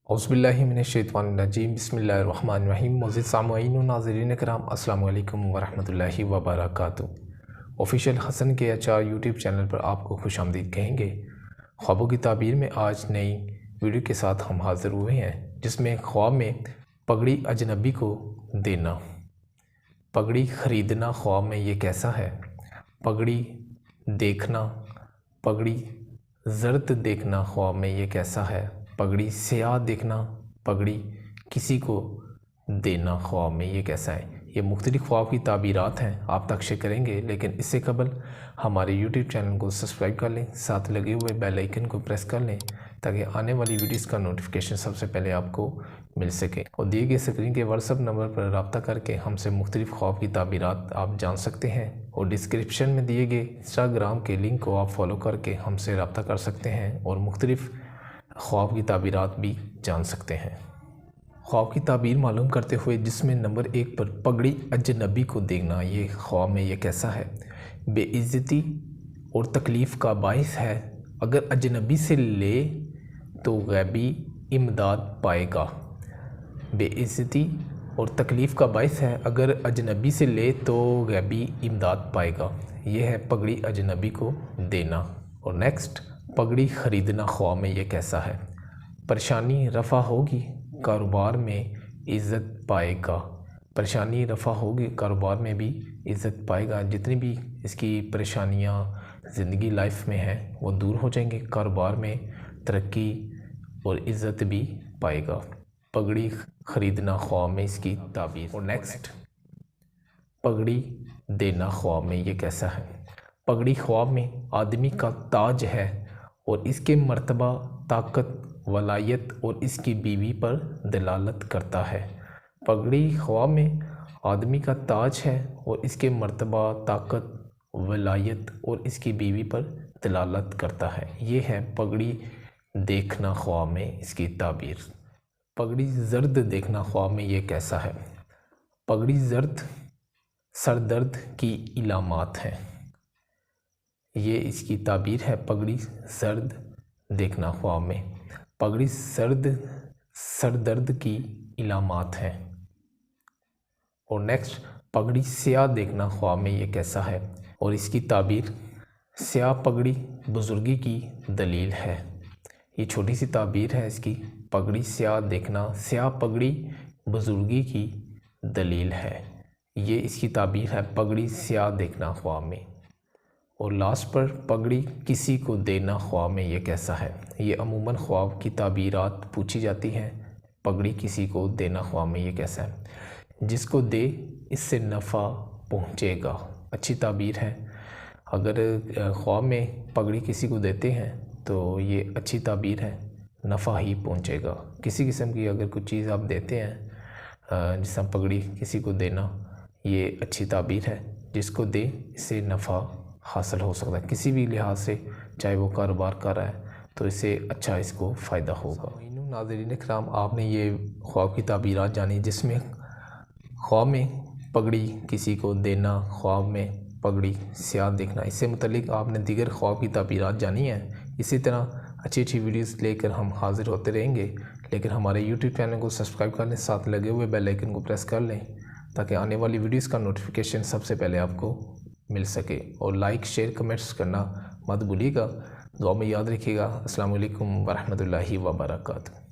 औज़ुबिल्लाहि मिनश्शैतानिर्रजीम बिस्मिल्लाहिर्रहमानिर्रहीम। मुअज़्ज़िज़ सामईन व नाज़रीन किराम, अस्सलामु अलैकुम वरहमतुल्लाहि वबरकातुहू। ऑफिशियल हसन के अचार यूट्यूब चैनल पर आपको खुशामदीद कहेंगे। ख्वाबों की ताबीर में आज नई वीडियो के साथ हम हाज़िर हुए हैं, जिसमें ख्वाब में पगड़ी अजनबी को देना। पगड़ी ख़रीदना ख्वाब में ये कैसा है? पगड़ी देखना, पगड़ी ज़र्द देखना ख्वाब में ये कैसा है? पगड़ी स्याह देखना, पगड़ी किसी को देना ख्वाब में ये कैसा है? ये मुख्तलिफ़ ख्वाब की ताबीरात हैं, आप तक शेयर करेंगे, लेकिन इससे कबल हमारे यूट्यूब चैनल को सब्सक्राइब कर लें, साथ लगे हुए बेल आइकन को प्रेस कर लें ताकि आने वाली वीडियोस का नोटिफिकेशन सबसे पहले आपको मिल सके। और दिए गए स्क्रीन के व्हाट्सएप नंबर पर रब्ता करके हमसे मुख्तलिफ़ ख्वाब की ताबीरात आप जान सकते हैं, और डिस्क्रिप्शन में दिए गए इंस्टाग्राम के लिंक को आप फॉलो करके हमसे रब्ता कर सकते हैं और मुख्तलिफ़ ख्वाब की ताबीरात भी जान सकते हैं। ख्वाब की ताबीर मालूम करते हुए जिसमें नंबर 1 पर पगड़ी अजनबी को देखना, ये ख्वाब में ये कैसा है? बेइज्जती और तकलीफ़ का बाइस है। अगर अजनबी से ले तो गैबी इमदाद पाएगा। बेइज्जती और तकलीफ़ का बाइस है, अगर अजनबी से ले तो गैबी इमदाद पाएगा। ये है पगड़ी अजनबी को देना। और नेक्स्ट, पगड़ी ख़रीदना ख्वाब में ये कैसा है? परेशानी रफ़ा होगी, कारोबार में इज़्ज़त पाएगा। परेशानी रफ़ा होगी, कारोबार में भी इज़्ज़त पाएगा। जितनी भी इसकी परेशानियाँ ज़िंदगी लाइफ में हैं वो दूर हो जाएंगी, कारोबार में तरक्की और इज़्ज़त भी पाएगा। पगड़ी ख़रीदना ख्वाब में इसकी ताबीर। और नेक्स्ट, पगड़ी देना ख्वाब में ये कैसा है? पगड़ी ख्वाब में आदमी का ताज है और इसके मर्तबा, ताकत, वलायत और इसकी बीवी पर दलालत करता है। पगड़ी ख्वाब में आदमी का ताज है और इसके मर्तबा, ताकत, वलायत और इसकी बीवी पर दलालत करता है। ये है पगड़ी देखना ख्वाब में इसकी ताबीर। पगड़ी ज़र्द देखना ख्वाब में ये कैसा है? पगड़ी ज़र्द सर दर्द की इलामात हैं। ये इसकी ताबीर है। पगड़ी ज़र्द देखना ख्वाब में, पगड़ी ज़र्द सर दर्द की इलामात हैं। और नेक्स्ट, पगड़ी स्याह देखना ख्वाब में ये कैसा है? और इसकी ताबीर, स्याह पगड़ी बुज़ुर्गी की दलील है। ये छोटी सी ताबीर है इसकी। पगड़ी स्याह देखना, स्याह पगड़ी बुज़ुर्गी की दलील है। ये इसकी ताबीर है, पगड़ी स्याह देखना ख्वाब में। और लास्ट पर, पगड़ी किसी को देना ख्वाब में ये कैसा है? ये अमूमन ख्वाब की ताबीरात पूछी जाती हैं। पगड़ी किसी को देना ख्वाब में ये कैसा है? जिसको दे इससे नफ़ा पहुँचेगा। अच्छी ताबीर है। अगर ख्वाब में पगड़ी किसी को देते हैं तो ये अच्छी ताबीर है, नफ़ा ही पहुँचेगा। किसी किस्म की अगर कुछ चीज़ आप देते हैं, जिस तरह पगड़ी किसी को देना, ये अच्छी ताबीर है। जिसको दे इससे नफ़ा हासिल हो सकता है किसी भी लिहाज से, चाहे वो कारोबार कर रहा है तो इससे अच्छा इसको फ़ायदा होगा। नाज़रीन किराम, आपने ये ख्वाब की ताबीरात जानी, जिसमें ख्वाब में पगड़ी किसी को देना, ख्वाब में पगड़ी स्याह देखना। इससे मुतल्लिक आपने दीगर ख्वाब की ताबीरात जानी हैं। इसी तरह अच्छी अच्छी वीडियोस लेकर हम हाज़िर होते रहेंगे, लेकिन हमारे यूट्यूब चैनल को सब्सक्राइब कर लें, साथ लगे हुए बेल आइकन को प्रेस कर लें ताकि आने वाली वीडियोस का नोटिफिकेशन सबसे पहले आपको मिल सके। और लाइक, शेयर, कमेंट्स करना मत भूलिएगा। दुआ में याद रखिएगा। अस्सलामु अलैकुम वरहमतुल्लाहि वबरकातुहू।